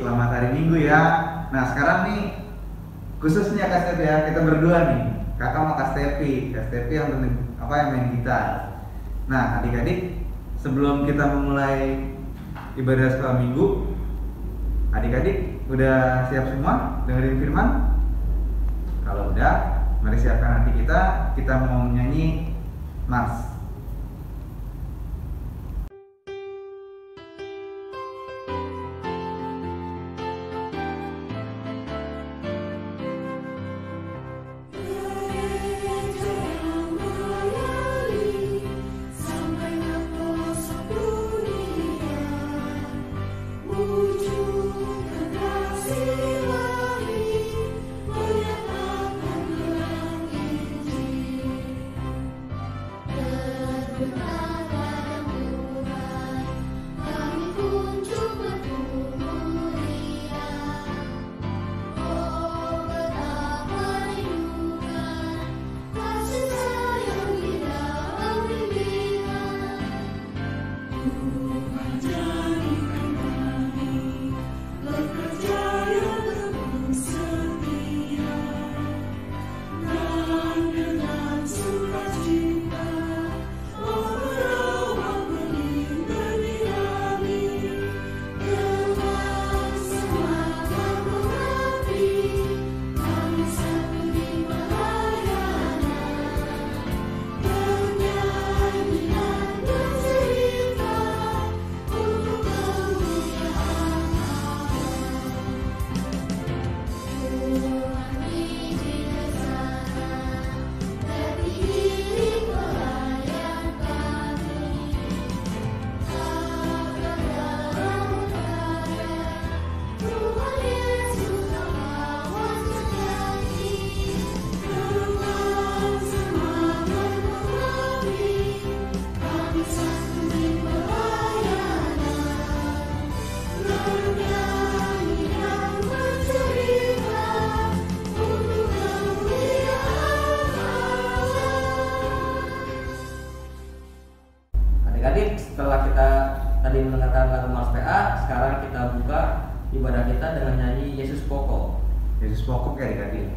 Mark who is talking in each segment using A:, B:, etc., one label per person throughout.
A: selamat hari Minggu ya. Nah sekarang nih khususnya Kak Stepi ya, kita berdua nih, kakak sama Kak Stepi yang main gitar. Nah adik-adik, sebelum kita memulai ibadah sekolah minggu, adik-adik udah siap semua dengerin firman? Kalau udah, mari siapkan hati kita mau menyanyi Mars.
B: Adik-adik, setelah kita tadi mendengarkan lagu Mars PA, sekarang kita buka ibadah kita dengan nyanyi Yesus Pokok.
A: Yesus pokok ya adik-adik.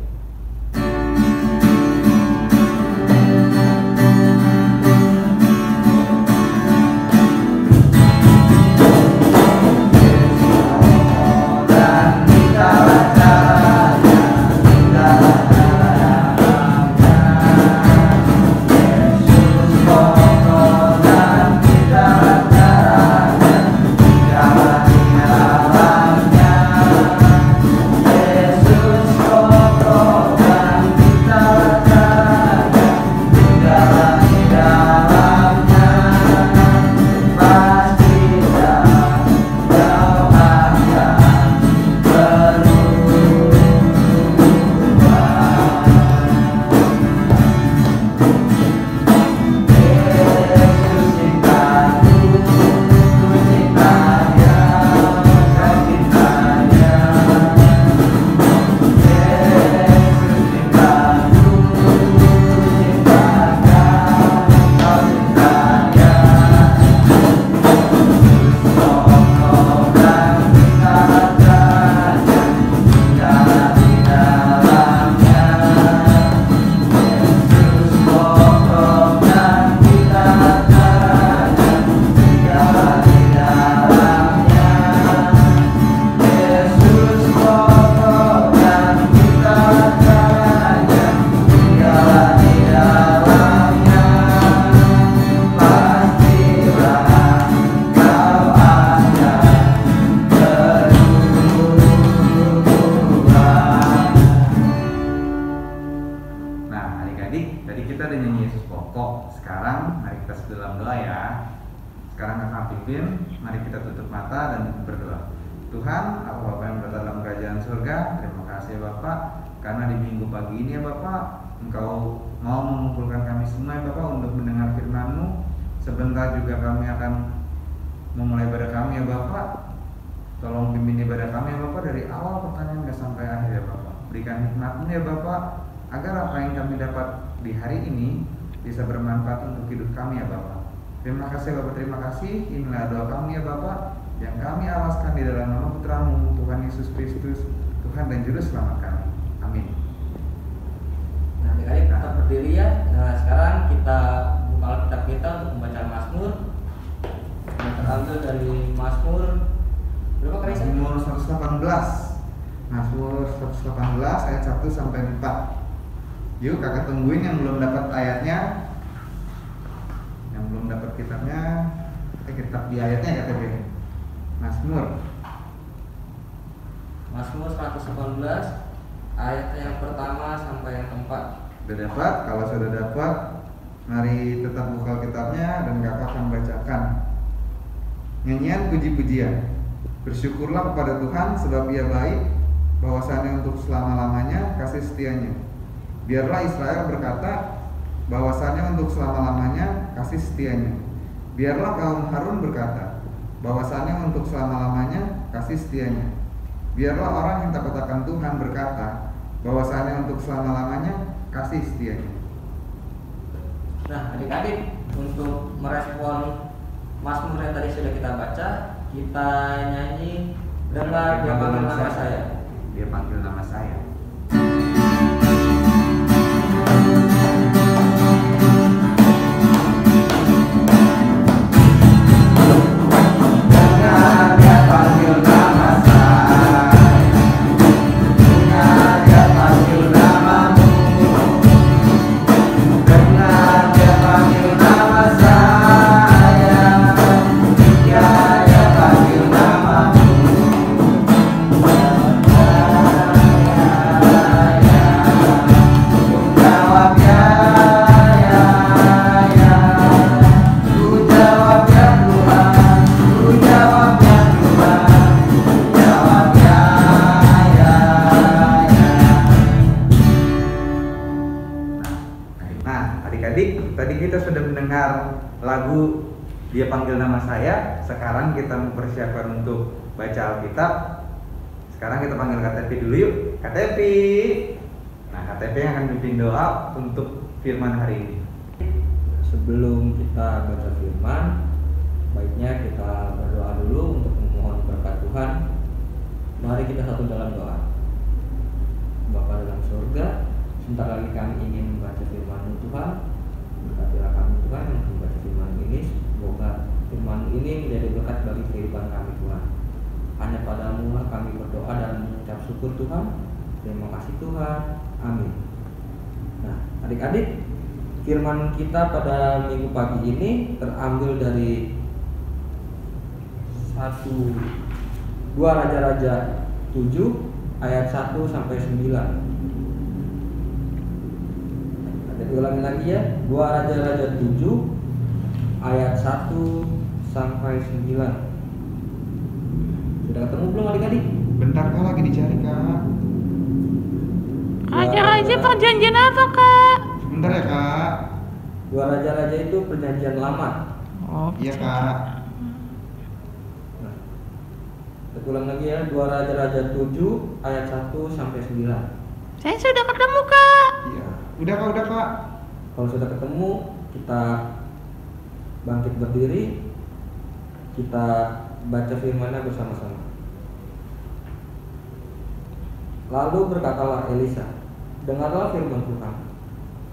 A: Tadi kita udah nyanyi Yesus pokok. Sekarang mari kita dalam doa ya. Sekarang Kakak pimpin, mari kita tutup mata dan berdoa. Tuhan, Bapa yang berada dalam kerajaan surga, terima kasih Bapak, karena di minggu pagi ini ya Bapak, Engkau mau mengumpulkan kami semua ya Bapak untuk mendengar firman-Mu. Sebentar juga kami akan memulai ibadah kami ya Bapak. Tolong pimpin ibadah kami ya Bapak dari awal pertanyaan sampai akhir ya Bapak. Berikan hikmat-Mu ya Bapak, agar apa yang kami dapat di hari ini bisa bermanfaat untuk hidup kami ya Bapak. Terima kasih Bapak, terima kasih. Inilah doa kami ya Bapak, yang kami awaskan di dalam nama Putramu, Tuhan Yesus Kristus, Tuhan dan Juru Selamat kami. Amin.
B: Nah, adik-adik kita berdiri ya. Nah, sekarang kita buka Alkitab kita untuk membaca Mazmur. Yang terambil dari Mazmur berapa kali saya?
A: Mazmur 118. Mazmur 118 ayat 1 sampai 4. Yuk kakak tungguin yang belum dapat ayatnya, yang belum dapat kitabnya, kitab di ayatnya ya KTP. Mazmur
B: 118 ayat yang pertama sampai yang keempat.
A: Sudah dapat? Kalau sudah dapat, mari tetap buka kitabnya dan kakak akan bacakan. Nyanyian puji-pujian. Bersyukurlah kepada Tuhan sebab Ia baik, bahwasannya untuk selama-lamanya kasih setianya. Biarlah Israel berkata, bahwasannya untuk selama-lamanya kasih setianya. Biarlah kaum Harun berkata, bahwasannya untuk selama-lamanya kasih setianya. Biarlah orang yang takut akan Tuhan berkata, bahwasannya untuk selama-lamanya kasih setianya.
B: Nah, adik-adik, untuk merespon Mazmur yang tadi sudah kita baca, kita nyanyi Dengar Dia Panggil Nama Saya.
A: Dia panggil nama saya. Dengar Dia panggil nama saya. Dengar Dia panggil namamu. Dengar Dia panggil nama saya. Dengar Dia panggil namamu. Jawab ya, ya, ya. Ku jawab ya Tuhan. Ku jawab ya Tuhan. Ku jawab ya, ya, ya. Nah, adik-adik, tadi kita sudah mendengar lagu Dia Panggil Nama Saya. Sekarang kita mempersiapkan untuk baca Alkitab. Sekarang kita panggil KTP dulu yuk. KTP. Nah, KTP yang akan pimpin doa untuk firman hari ini.
B: Sebelum kita baca firman, baiknya kita berdoa dulu untuk memohon berkat Tuhan. Mari kita satu dalam doa. Bapa dalam surga, sebentar lagi kami ingin membaca firman Tuhan. Berkatilah kami Tuhan yang membaca firman ini. Semoga firman ini menjadi berkat bagi kehidupan kami Tuhan. Hanya padamu lah kami berdoa dan mengucap syukur Tuhan. Terima kasih Tuhan. Amin. Nah, adik-adik, firman kita pada minggu pagi ini terambil dari 2 Raja-Raja 7 ayat 1 sampai 9. Ada ulangi lagi ya. 2 Raja-Raja 7 ayat 1 sampai 9. Sudah ketemu belum adik-adik?
A: Bentar kak, lagi dicari kak.
C: Raja-raja perjanjian apa kak?
A: Sebentar ya kak.
B: 2 Raja-Raja itu perjanjian lama.
C: Oh,
A: Iya kak.
B: Nah, kita ulang lagi ya. 2 Raja-Raja 7 ayat 1 sampai 9.
C: saya sudah ketemu kak.
A: Iya. Udah kak.
B: Kalau sudah ketemu, kita bangkit berdiri. Kita baca firman-Nya bersama-sama. Lalu berkatalah Elisa, dengarlah firman Tuhan.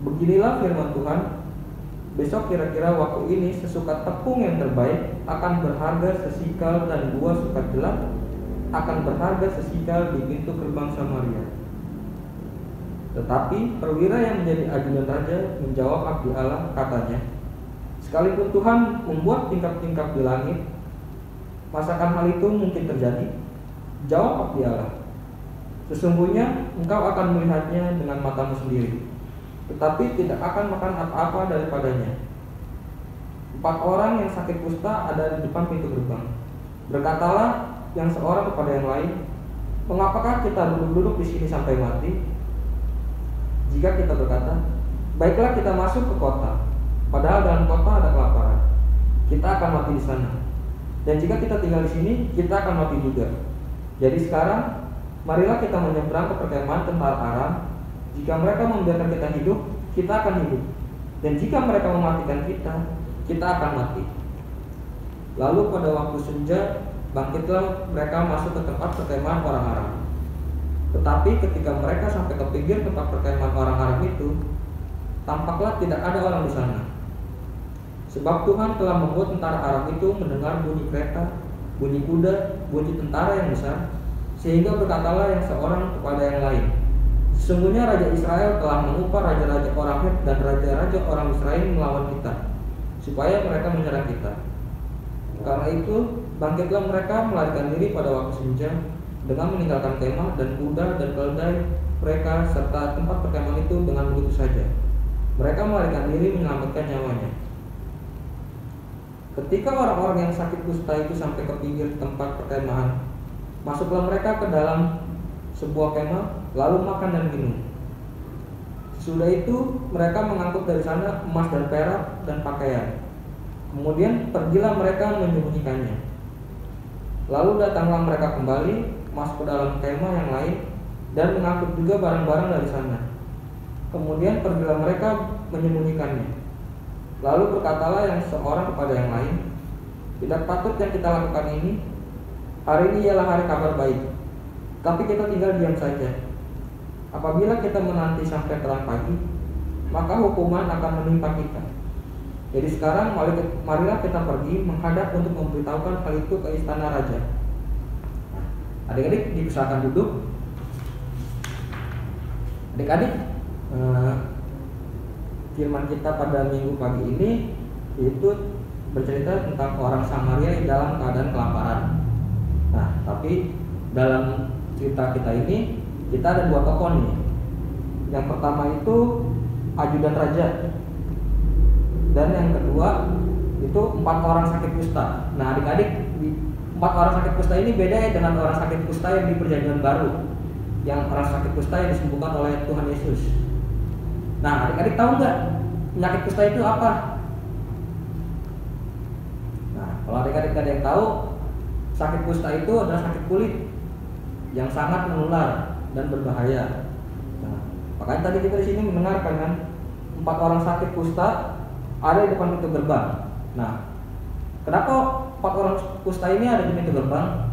B: Beginilah firman Tuhan. Besok kira-kira waktu ini sesukat tepung yang terbaik akan berharga sesikal dan 2 sukat jelak akan berharga sesikal di pintu gerbang Samaria. Tetapi perwira yang menjadi ajudan raja menjawab abdi Allah, katanya, sekalipun Tuhan membuat tingkap-tingkap di langit, masakan hal itu mungkin terjadi? Jawab abdi Allah, sesungguhnya engkau akan melihatnya dengan matamu sendiri, tetapi tidak akan makan apa-apa daripadanya. 4 orang yang sakit kusta ada di depan pintu gerbang. Berkatalah yang seorang kepada yang lain, mengapakah kita duduk-duduk di sini sampai mati? Jika kita berkata, baiklah kita masuk ke kota, padahal dalam kota ada kelaparan, kita akan mati di sana. Dan jika kita tinggal di sini, kita akan mati juga. Jadi sekarang, marilah kita menyeberang ke perkemahan tentara Aram. Jika mereka membiarkan kita hidup, kita akan hidup. Dan jika mereka mematikan kita, kita akan mati. Lalu pada waktu senja, bangkitlah mereka masuk ke tempat perkemahan orang Aram. Tetapi ketika mereka sampai ke pinggir tempat perkemahan orang Aram itu, tampaklah tidak ada orang di sana. Sebab Tuhan telah membuat tentara Aram itu mendengar bunyi kereta, bunyi kuda, bunyi tentara yang besar, sehingga berkatalah yang seorang kepada yang lain, sesungguhnya Raja Israel telah mengupah raja-raja orang Het dan raja-raja orang Israel melawan kita, supaya mereka menyerang kita. Karena itu, bangkitlah mereka melarikan diri pada waktu senja dengan meninggalkan kemah dan kuda dan keledai mereka serta tempat perkemahan itu dengan begitu saja. Mereka melarikan diri menyelamatkan nyawanya. Ketika orang-orang yang sakit kusta itu sampai ke pinggir tempat perkemahan, masuklah mereka ke dalam sebuah kemah, lalu makan dan minum. Sesudah itu, mereka mengangkut dari sana emas dan perak dan pakaian. Kemudian pergilah mereka menyembunyikannya. Lalu datanglah mereka kembali masuk ke dalam kemah yang lain dan mengangkut juga barang-barang dari sana. Kemudian pergilah mereka menyembunyikannya. Lalu berkatalah yang seorang kepada yang lain, tidak patut yang kita lakukan ini. Hari ini ialah hari kabar baik, tapi kita tinggal diam saja. Apabila kita menanti sampai terang pagi, maka hukuman akan menimpa kita. Jadi sekarang marilah kita pergi menghadap untuk memberitahukan hal itu ke istana raja. Adik-adik dipersilakan duduk. Adik-adik, firman kita pada minggu pagi ini itu bercerita tentang orang Samaria dalam keadaan kelaparan. Nah, tapi dalam cerita kita ini kita ada dua tokoh nih. Yang pertama itu ajudan raja, dan yang kedua itu 4 orang sakit kusta. Nah, adik-adik, 4 orang sakit kusta ini beda ya dengan orang sakit kusta yang di Perjanjian Baru, yang orang sakit kusta yang disembuhkan oleh Tuhan Yesus. Nah, adik-adik tahu nggak penyakit kusta itu apa? Nah, kalau adik-adik ada yang tahu, sakit kusta itu adalah sakit kulit yang sangat menular dan berbahaya. Nah, makanya tadi kita di sini mendengarkan kan 4 orang sakit kusta ada di depan pintu gerbang. Nah, kenapa 4 orang kusta ini ada di pintu gerbang?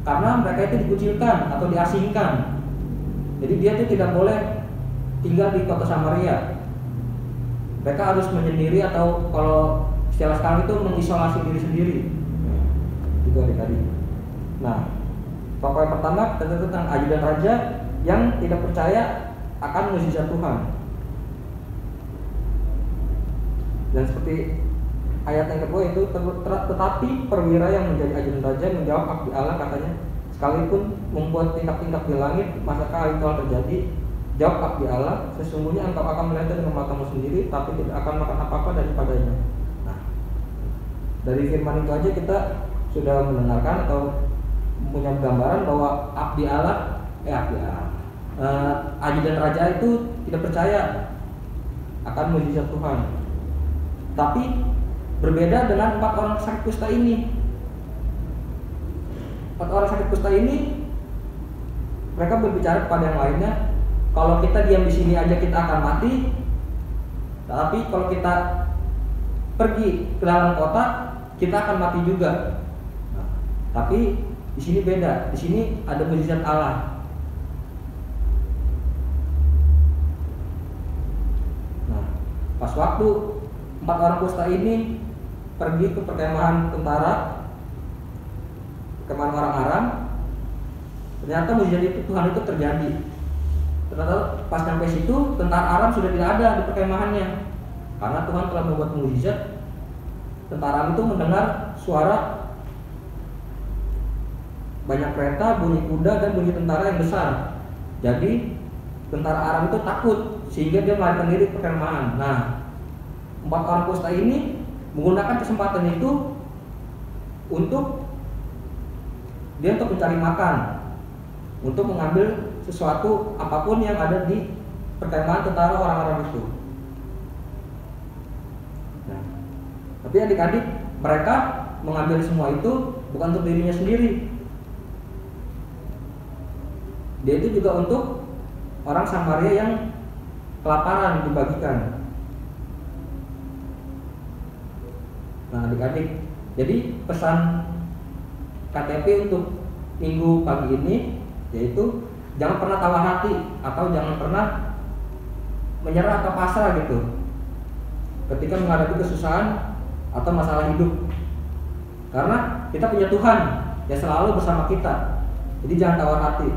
B: Karena mereka itu dikucilkan atau diasingkan. Jadi dia itu tidak boleh tinggal di kota Samaria. Mereka harus menyendiri atau kalau istilah sekarang itu mengisolasi diri sendiri. Itu adik-adik. Nah, tokoh yang pertama tentang ajudan raja yang tidak percaya akan mukjizat Tuhan. Dan seperti ayat yang kedua itu, tetapi perwira yang menjadi ajudan raja menjawab abdi Allah, katanya, sekalipun membuat tingkap-tingkap di langit, masakah hal itu terjadi? Jawab abdi Allah, sesungguhnya engkau akan melihat dengan matamu sendiri, tapi tidak akan makan apa-apa daripadanya. Nah, dari firman itu aja kita sudah mendengarkan atau punya gambaran bahwa ajudan raja itu tidak percaya akan mukjizat Tuhan. Tapi berbeda dengan 4 orang sakit kusta ini. 4 orang sakit kusta ini, mereka berbicara kepada yang lainnya, kalau kita diam di sini aja kita akan mati. Tapi kalau kita pergi ke dalam kota, kita akan mati juga. Nah, tapi di sini beda. Di sini ada mukjizat Allah. Nah, pas waktu 4 orang kusta ini pergi ke perkemahan tentara, perkemahan orang Aram, ternyata mukjizat itu Tuhan itu terjadi. Ternyata pas sampai situ, tentara Aram sudah tidak ada di perkemahannya, karena Tuhan telah membuat mukjizat. Tentara Aram itu mendengar suara banyak kereta, bunyi kuda dan bunyi tentara yang besar. Jadi tentara Aram itu takut sehingga dia melarikan diri ke perkemahan. Nah, 4 orang kusta ini menggunakan kesempatan itu untuk mencari makan, untuk mengambil sesuatu apapun yang ada di perkemahan tentara orang-orang itu. Nah, tapi adik-adik, mereka mengambil semua itu bukan untuk dirinya sendiri. Dia itu juga untuk orang Samaria yang kelaparan dibagikan. Nah adik-adik, jadi pesan KTP untuk minggu pagi ini yaitu jangan pernah tawar hati atau jangan pernah menyerah atau pasrah gitu ketika menghadapi kesusahan atau masalah hidup, karena kita punya Tuhan yang selalu bersama kita. Jadi jangan tawar hati.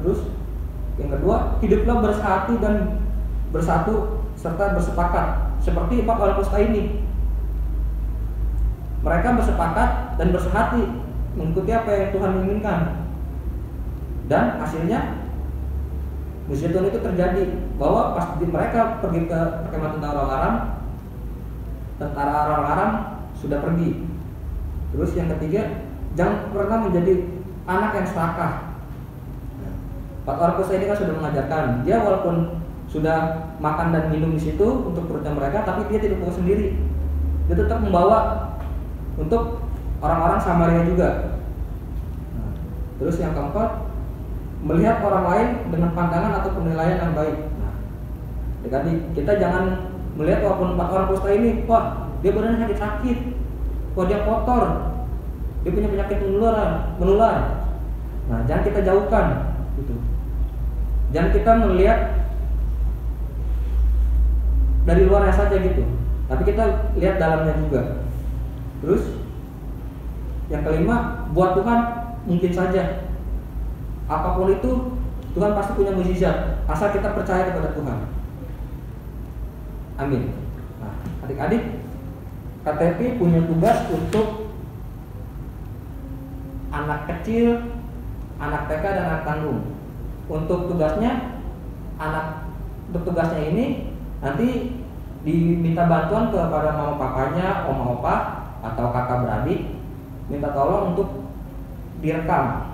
B: Terus yang kedua, hiduplah bersatu dan bersatu serta bersepakat seperti 4 orang kusta ini. Mereka bersepakat dan bersehati mengikuti apa yang Tuhan inginkan, dan hasilnya mujizat Tuhan itu terjadi, bahwa pas mereka pergi ke perkemahan tentara orang Aram sudah pergi. Terus yang ketiga, jangan pernah menjadi anak yang serakah. 4 orang kusta ini kan sudah mengajarkan, dia walaupun sudah makan dan minum di situ untuk perutnya mereka, tapi dia tidak puas sendiri. Dia tetap membawa untuk orang-orang Samaria juga. Nah, terus yang keempat, melihat orang lain dengan pandangan atau penilaian yang baik. Nah, jadi kita jangan melihat walaupun 4 orang kusta ini, wah dia benar sakit, wah dia kotor, dia punya penyakit menular. Nah, jangan kita jauhkan, gitu. Jangan kita melihat dari luarnya saja gitu, tapi kita lihat dalamnya juga. Terus yang kelima, buat Tuhan mungkin saja. Apapun itu Tuhan pasti punya mukjizat, asal kita percaya kepada Tuhan. Amin. Nah, adik-adik, KTP punya tugas untuk anak kecil, anak TK dan anak tanggung. Untuk tugasnya ini nanti diminta bantuan kepada mama papanya, oma opa atau kakak beradik, minta tolong untuk direkam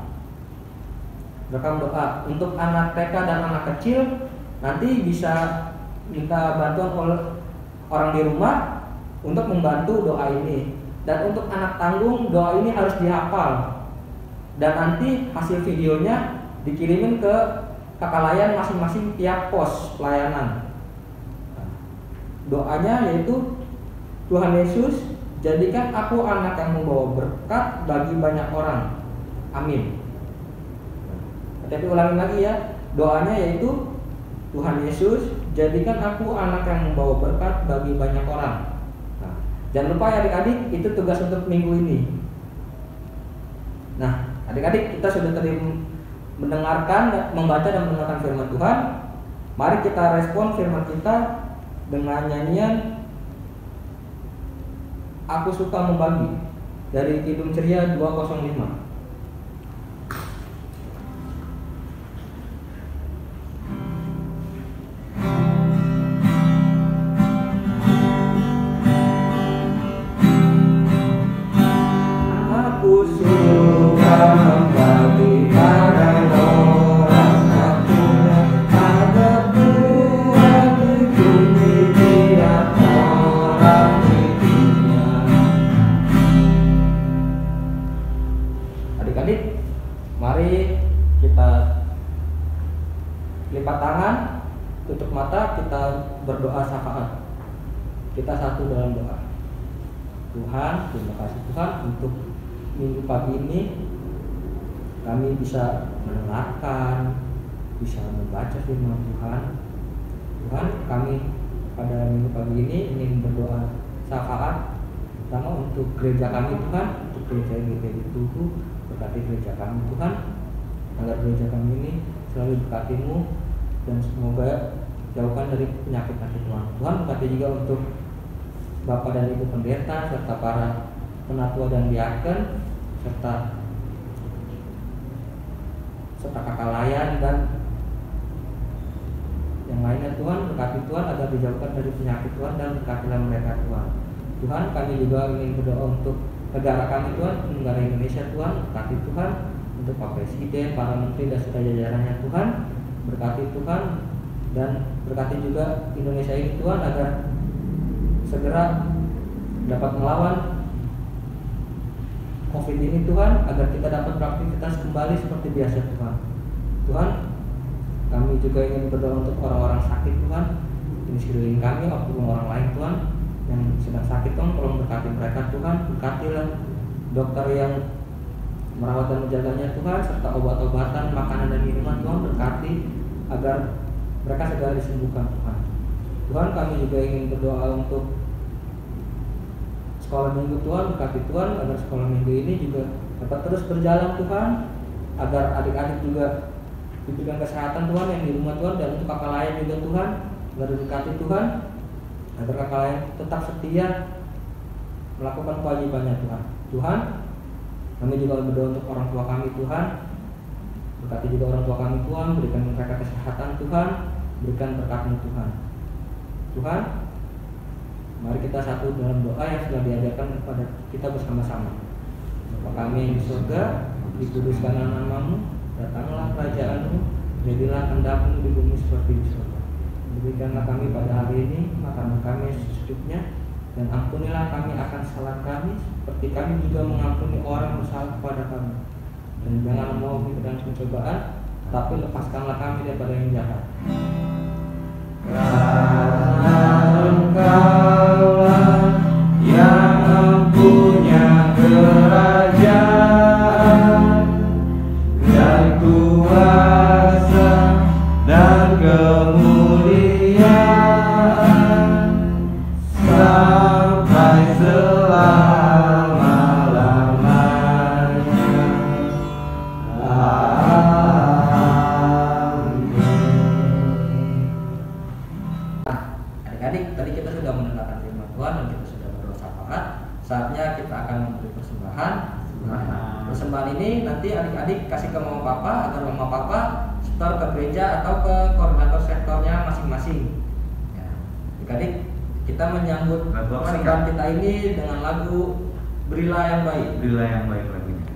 B: doa. Untuk anak TK dan anak kecil nanti bisa minta bantuan oleh orang di rumah untuk membantu doa ini. Dan untuk anak tanggung, doa ini harus dihafal, dan nanti hasil videonya dikirimin ke kakak layan masing-masing tiap pos pelayanan. Doanya yaitu, Tuhan Yesus, jadikan aku anak yang membawa berkat bagi banyak orang. Amin. Tapi ulangi lagi ya, doanya yaitu, Tuhan Yesus, jadikan aku anak yang membawa berkat bagi banyak orang. Nah, jangan lupa ya adik-adik, itu tugas untuk minggu ini. Nah, adik-adik, kita sudah tadi mendengarkan, membaca dan mendengarkan firman Tuhan. Mari kita respon firman kita dengan nyanyian Aku Suka Membagi dari Kidung Ceria 205. Aku suka membagi pada orang satunya, agar Tuhan ikuti tiap orang hidupnya. Adik-adik, mari kita lipat tangan, tutup mata, kita berdoa syafaat. Kita satu dalam doa. Tuhan, terima kasih Tuhan untuk minggu pagi ini kami bisa mendengarkan, bisa membaca firman Tuhan. Tuhan, kami pada minggu pagi ini ingin berdoa syafaat pertama untuk gereja kami Tuhan, untuk gereja GPI Tugu. Berkati gereja kami Tuhan, agar gereja kami ini selalu berkati-Mu, dan semoga jauhkan dari penyakit-penyakit Tuhan. Tuhan, berkati juga untuk Bapak dan Ibu pendeta serta para penatua dan diaken, serta kakak layan dan yang lainnya Tuhan. Berkati Tuhan agar dijauhkan dari penyakit Tuhan, dan berkatilah mereka Tuhan. Tuhan, kami juga ingin berdoa untuk negara kami Tuhan, negara Indonesia Tuhan. Berkati Tuhan untuk Pak Presiden, para menteri dan serta jajarannya Tuhan. Berkati Tuhan, dan berkati juga Indonesia ini Tuhan, agar segera dapat melawan COVID ini Tuhan, agar kita dapat beraktivitas kembali seperti biasa Tuhan. Tuhan, kami juga ingin berdoa untuk orang-orang sakit Tuhan di sekeliling kami maupun orang lain Tuhan, yang sedang sakit Tuhan tolong berkati mereka Tuhan, berkatilah dokter yang merawat dan menjaganya Tuhan, serta obat-obatan, makanan dan minuman Tuhan berkati agar mereka segera disembuhkan Tuhan. Tuhan, kami juga ingin berdoa untuk sekolah minggu Tuhan, berkati Tuhan agar sekolah minggu ini juga dapat terus berjalan Tuhan, agar adik-adik juga diberikan kesehatan Tuhan yang di rumah Tuhan, dan untuk kakak lain juga Tuhan, agar diberkati Tuhan, agar kakak lain tetap setia melakukan kewajibannya Tuhan. Tuhan, kami juga berdoa untuk orang tua kami Tuhan, berkati juga orang tua kami Tuhan, berikan mereka kesehatan Tuhan, berikan berkat-Mu Tuhan. Tuhan, mari kita satu dalam doa yang sudah diajarkan kepada kita bersama-sama. Bapa kami yang di surga, dikuduskanlah nama-Mu, datanglah kerajaan-Mu, jadilah kehendak-Mu di bumi seperti di surga. Berikanlah kami pada hari ini makanan kami secukupnya, dan ampunilah kami akan salah kami, seperti kami juga mengampuni orang bersalah kepada kami. Dan jangan mau ke dalam pencobaan, tapi lepaskanlah kami daripada yang jahat. Karena Engkaulah yang mempunyai kerajaan dan kuasa dan kemuliaan sampai selama-lamanya. Adik-adik, tadi kita sudah mendengarkan firman Tuhan dan kita sudah berdoa syafaat. Saatnya kita akan memberi persembahan. Persembahan ini nanti adik-adik kasih ke mama papa agar mama papa setor ke gereja atau ke koordinator sektornya masing-masing. Ya, adik-adik, kita menyambut persembahan kita ini dengan lagu Berilah yang Baik.
A: Berilah yang baik lagunya.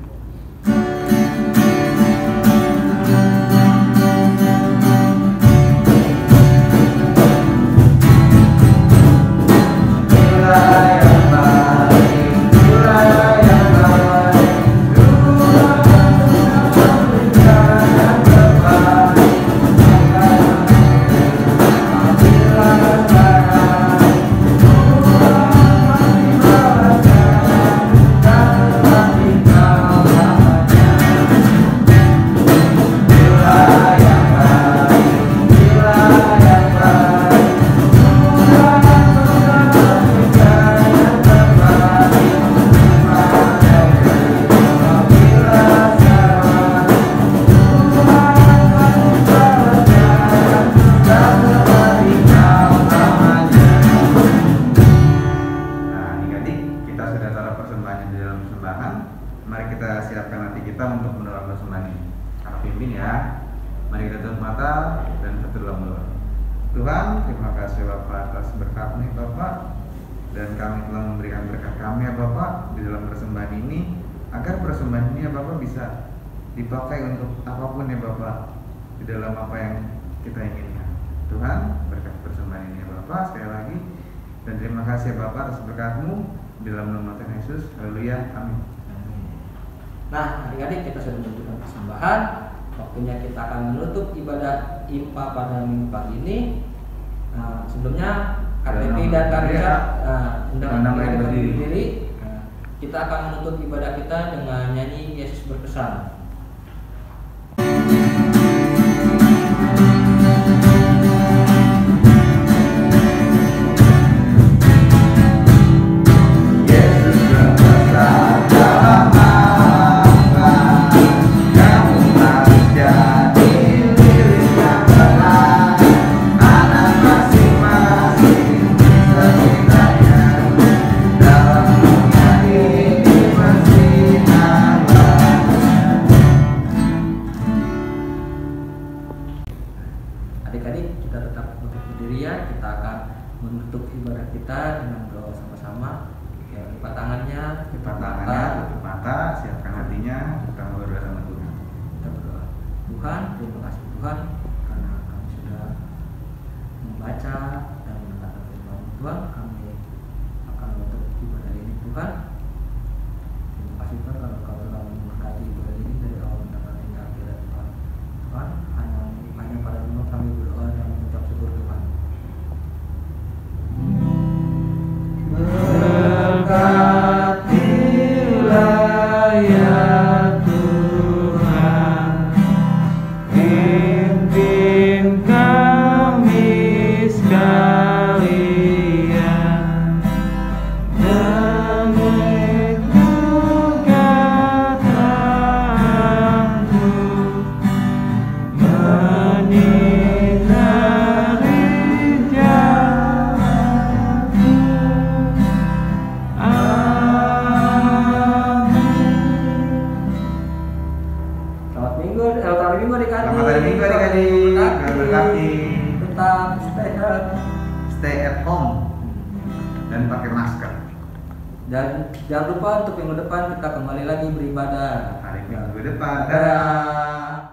A: Tuhan, terima kasih Bapak atas berkat nih Bapak, dan kami telah memberikan berkat kami ya Bapak di dalam persembahan ini, agar persembahan ini ya Bapak bisa dipakai untuk apapun ya Bapak di dalam apa yang kita inginkan. Tuhan, berkat persembahan ini ya Bapak sekali lagi, dan terima kasih ya Bapak atas berkat-Mu di dalam nama Tuhan Yesus. Haleluya, amin.
B: Nah, adik-adik, kita sudah menunjukkan persembahan. Waktunya kita akan menutup ibadah IMPA pada minggu pagi ini. Sebelumnya KTP dan Karya undang berdiri. Kita akan menutup ibadah kita dengan nyanyi Yesus Berkesan. Adik-adik, kita tetap berdiri ya. Kita akan menutup ibadah kita dengan doa sama-sama. Ya, lipat tangannya,
A: tutup mata, siapkan hatinya, kita berdoa sama Tuhan.
B: Kita berdoa. Tuhan, terima kasih Tuhan karena kami sudah membaca dan mendengarkan firman Tuhan. Kami akan menutup ibadah ini Tuhan. Terima kasih Tuhan karena Kau telah memberkati ibadah ini dari awal hingga akhir Tuhan. Tuhan, hanya pada-Mu kami berdoa dan mengucap syukur Tuhan. selamat hari Minggu adik-adik.
A: Selamat hari Minggu adik-adik. Berkati.
B: Tetap
A: Stay at home dan pakai masker.
B: Dan jangan lupa untuk minggu depan kita kembali lagi beribadah.
A: Hari Minggu depan. Dadah.